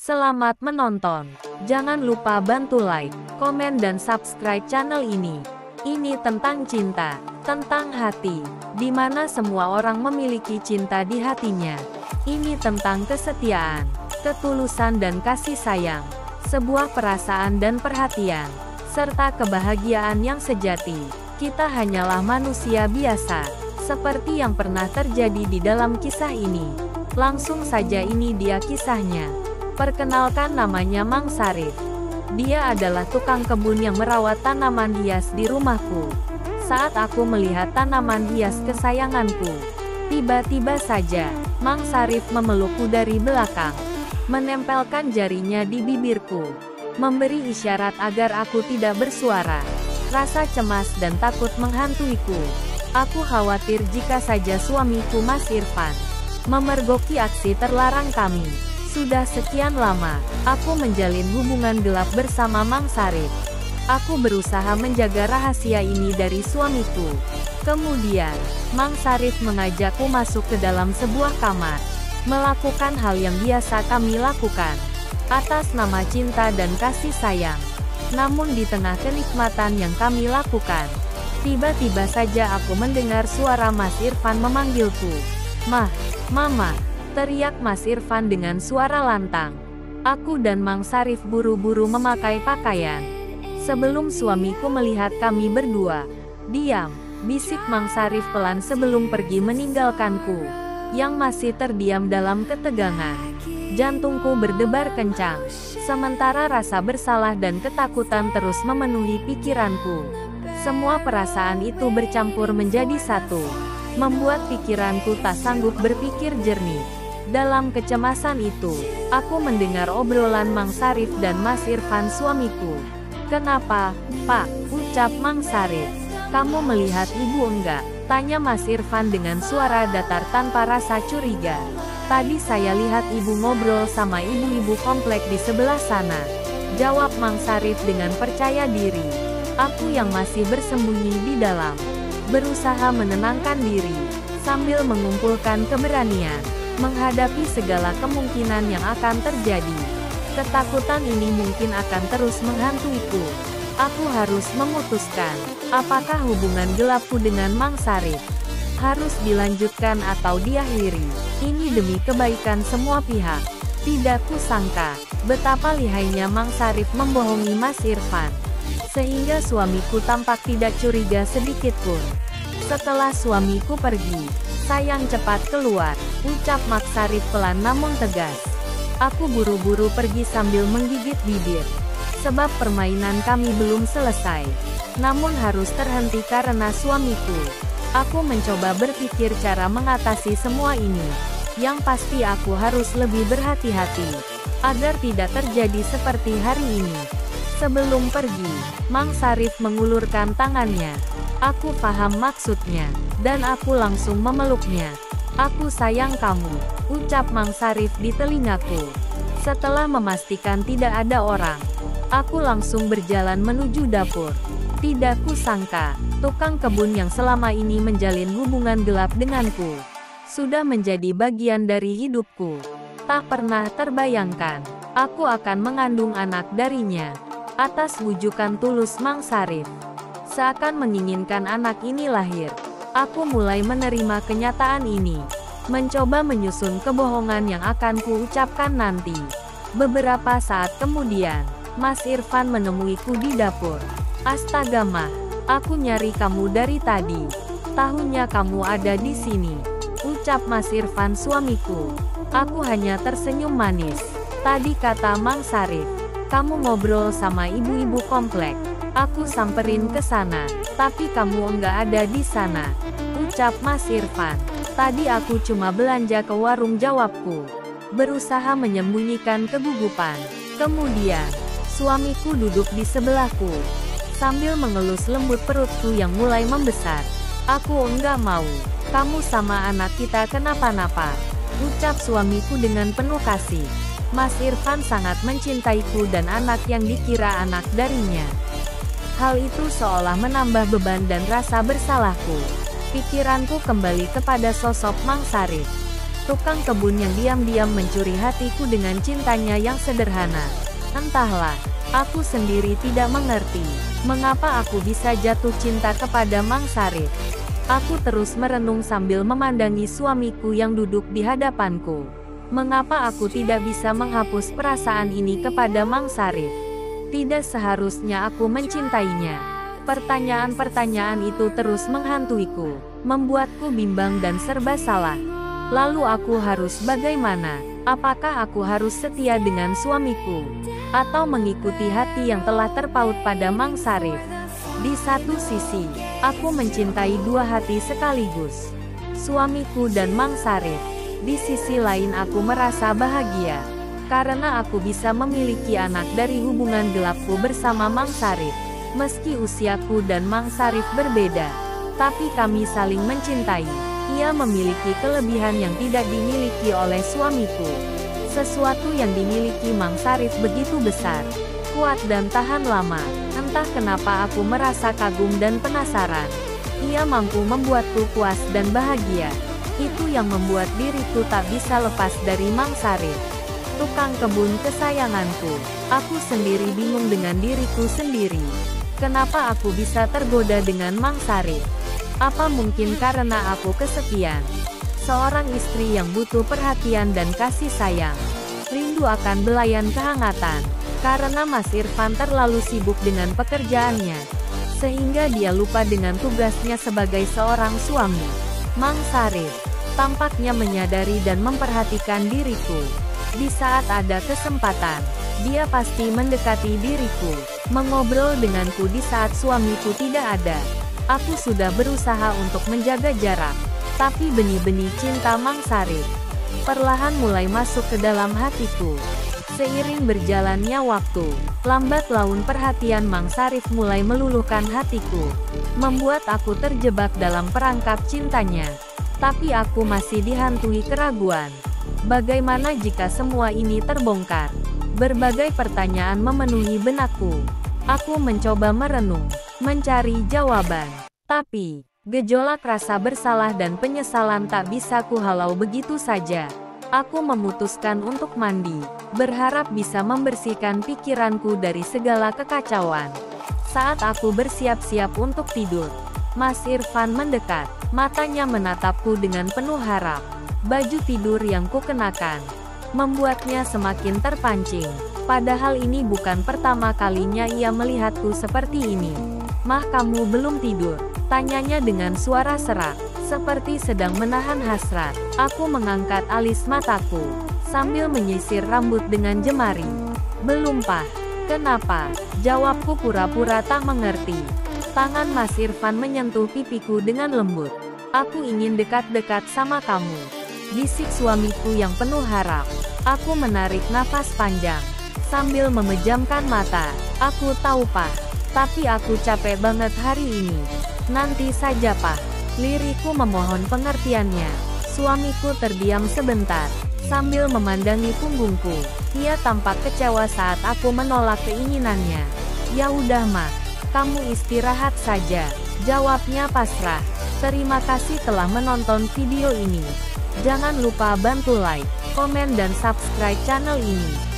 Selamat menonton. Jangan lupa bantu like, komen dan subscribe channel ini. Ini tentang cinta, tentang hati, di mana semua orang memiliki cinta di hatinya. Ini tentang kesetiaan, ketulusan dan kasih sayang, sebuah perasaan dan perhatian, serta kebahagiaan yang sejati. Kita hanyalah manusia biasa, seperti yang pernah terjadi di dalam kisah ini. Langsung saja ini dia kisahnya. Perkenalkan, namanya Mang Sarif. Dia adalah tukang kebun yang merawat tanaman hias di rumahku. Saat aku melihat tanaman hias kesayanganku, tiba-tiba saja, Mang Sarif memelukku dari belakang, menempelkan jarinya di bibirku, memberi isyarat agar aku tidak bersuara. Rasa cemas dan takut menghantuiku. Aku khawatir jika saja suamiku Mas Irfan memergoki aksi terlarang kami. Sudah sekian lama, aku menjalin hubungan gelap bersama Mang Sarif. Aku berusaha menjaga rahasia ini dari suamiku. Kemudian, Mang Sarif mengajakku masuk ke dalam sebuah kamar, melakukan hal yang biasa kami lakukan, atas nama cinta dan kasih sayang. Namun di tengah kenikmatan yang kami lakukan, tiba-tiba saja aku mendengar suara Mas Irfan memanggilku. Mama, teriak Mas Irfan dengan suara lantang. Aku dan Mang Sarif buru-buru memakai pakaian. Sebelum suamiku melihat kami berdua, diam, bisik Mang Sarif pelan sebelum pergi meninggalkanku, yang masih terdiam dalam ketegangan. Jantungku berdebar kencang, sementara rasa bersalah dan ketakutan terus memenuhi pikiranku. Semua perasaan itu bercampur menjadi satu, membuat pikiranku tak sanggup berpikir jernih. Dalam kecemasan itu, aku mendengar obrolan Mang Sarif dan Mas Irfan suamiku. "Kenapa, Pak?" ucap Mang Sarif. "Kamu melihat ibu enggak?" tanya Mas Irfan dengan suara datar tanpa rasa curiga. "Tadi saya lihat ibu ngobrol sama ibu-ibu komplek di sebelah sana," jawab Mang Sarif dengan percaya diri. Aku yang masih bersembunyi di dalam, berusaha menenangkan diri, sambil mengumpulkan keberanian, menghadapi segala kemungkinan yang akan terjadi. Ketakutan ini mungkin akan terus menghantuiku. Aku harus memutuskan, apakah hubungan gelapku dengan Mang Sarif harus dilanjutkan atau diakhiri. Ini demi kebaikan semua pihak. Tidak kusangka, betapa lihainya Mang Sarif membohongi Mas Irfan, sehingga suamiku tampak tidak curiga sedikitpun. Setelah suamiku pergi, "Sayang, cepat keluar," ucap Mang Sarif pelan namun tegas. Aku buru-buru pergi sambil menggigit bibir, sebab permainan kami belum selesai, namun harus terhenti karena suamiku. Aku mencoba berpikir cara mengatasi semua ini. Yang pasti aku harus lebih berhati-hati, agar tidak terjadi seperti hari ini. Sebelum pergi, Mang Sarif mengulurkan tangannya. Aku paham maksudnya, dan aku langsung memeluknya. "Aku sayang kamu," ucap Mang Sarif di telingaku. Setelah memastikan tidak ada orang, aku langsung berjalan menuju dapur. Tidak kusangka, tukang kebun yang selama ini menjalin hubungan gelap denganku, sudah menjadi bagian dari hidupku. Tak pernah terbayangkan, aku akan mengandung anak darinya. Atas bujukan tulus Mang Sarif, seakan menginginkan anak ini lahir, aku mulai menerima kenyataan ini, mencoba menyusun kebohongan yang akan kuucapkan nanti. Beberapa saat kemudian, Mas Irfan menemuiku di dapur. "Astaga Mah, aku nyari kamu dari tadi. Tahunya kamu ada di sini," ucap Mas Irfan suamiku. Aku hanya tersenyum manis. "Tadi kata Mang Sarif, kamu ngobrol sama ibu-ibu komplek. Aku samperin ke sana, tapi kamu enggak ada di sana," ucap Mas Irfan. "Tadi aku cuma belanja ke warung," jawabku, berusaha menyembunyikan kegugupan. Kemudian, suamiku duduk di sebelahku, sambil mengelus lembut perutku yang mulai membesar. "Aku enggak mau kamu sama anak kita kenapa-napa," ucap suamiku dengan penuh kasih. Mas Irfan sangat mencintaiku dan anak yang dikira anak darinya. Hal itu seolah menambah beban dan rasa bersalahku. Pikiranku kembali kepada sosok Mang Sarif. Tukang kebun yang diam-diam mencuri hatiku dengan cintanya yang sederhana. Entahlah, aku sendiri tidak mengerti, mengapa aku bisa jatuh cinta kepada Mang Sarif. Aku terus merenung sambil memandangi suamiku yang duduk di hadapanku. Mengapa aku tidak bisa menghapus perasaan ini kepada Mang Sarif? Tidak seharusnya aku mencintainya. Pertanyaan-pertanyaan itu terus menghantuiku, membuatku bimbang dan serba salah. Lalu aku harus bagaimana? Apakah aku harus setia dengan suamiku? Atau mengikuti hati yang telah terpaut pada Mang Sarif? Di satu sisi, aku mencintai dua hati sekaligus, suamiku dan Mang Sarif. Di sisi lain aku merasa bahagia, karena aku bisa memiliki anak dari hubungan gelapku bersama Mang Sarif. Meski usiaku dan Mang Sarif berbeda, tapi kami saling mencintai. Ia memiliki kelebihan yang tidak dimiliki oleh suamiku. Sesuatu yang dimiliki Mang Sarif begitu besar, kuat dan tahan lama. Entah kenapa aku merasa kagum dan penasaran. Ia mampu membuatku puas dan bahagia. Itu yang membuat diriku tak bisa lepas dari Mang Sarif. Tukang kebun kesayanganku. Aku sendiri bingung dengan diriku sendiri. Kenapa aku bisa tergoda dengan Mang Sarif? Apa mungkin karena aku kesepian? Seorang istri yang butuh perhatian dan kasih sayang. Rindu akan belayan kehangatan. Karena Mas Irfan terlalu sibuk dengan pekerjaannya, sehingga dia lupa dengan tugasnya sebagai seorang suami. Mang Sarif tampaknya menyadari dan memperhatikan diriku. Di saat ada kesempatan, dia pasti mendekati diriku, mengobrol denganku di saat suamiku tidak ada. Aku sudah berusaha untuk menjaga jarak, tapi benih-benih cinta Mang Sarif perlahan mulai masuk ke dalam hatiku. Seiring berjalannya waktu, lambat laun perhatian Mang Sarif mulai meluluhkan hatiku, membuat aku terjebak dalam perangkap cintanya. Tapi aku masih dihantui keraguan. Bagaimana jika semua ini terbongkar? Berbagai pertanyaan memenuhi benakku. Aku mencoba merenung, mencari jawaban. Tapi, gejolak rasa bersalah dan penyesalan tak bisa kuhalau begitu saja. Aku memutuskan untuk mandi, berharap bisa membersihkan pikiranku dari segala kekacauan. Saat aku bersiap-siap untuk tidur, Mas Irfan mendekat, matanya menatapku dengan penuh harap. Baju tidur yang kukenakan membuatnya semakin terpancing. Padahal ini bukan pertama kalinya ia melihatku seperti ini. "Mah, kamu belum tidur?" tanyanya dengan suara serak, seperti sedang menahan hasrat. Aku mengangkat alis mataku, sambil menyisir rambut dengan jemari. "Belum, Pak." "Kenapa?" jawabku pura-pura tak mengerti. Tangan Mas Irfan menyentuh pipiku dengan lembut. "Aku ingin dekat-dekat sama kamu," bisik suamiku yang penuh harap. Aku menarik nafas panjang, sambil memejamkan mata. "Aku tahu, Pak. Tapi aku capek banget hari ini." "Nanti saja, Pak." Liriku memohon pengertiannya. Suamiku terdiam sebentar, sambil memandangi punggungku. Ia tampak kecewa saat aku menolak keinginannya. "Ya udah, Mak. Kamu istirahat saja," jawabnya pasrah. Terima kasih telah menonton video ini. Jangan lupa bantu like, komen dan subscribe channel ini.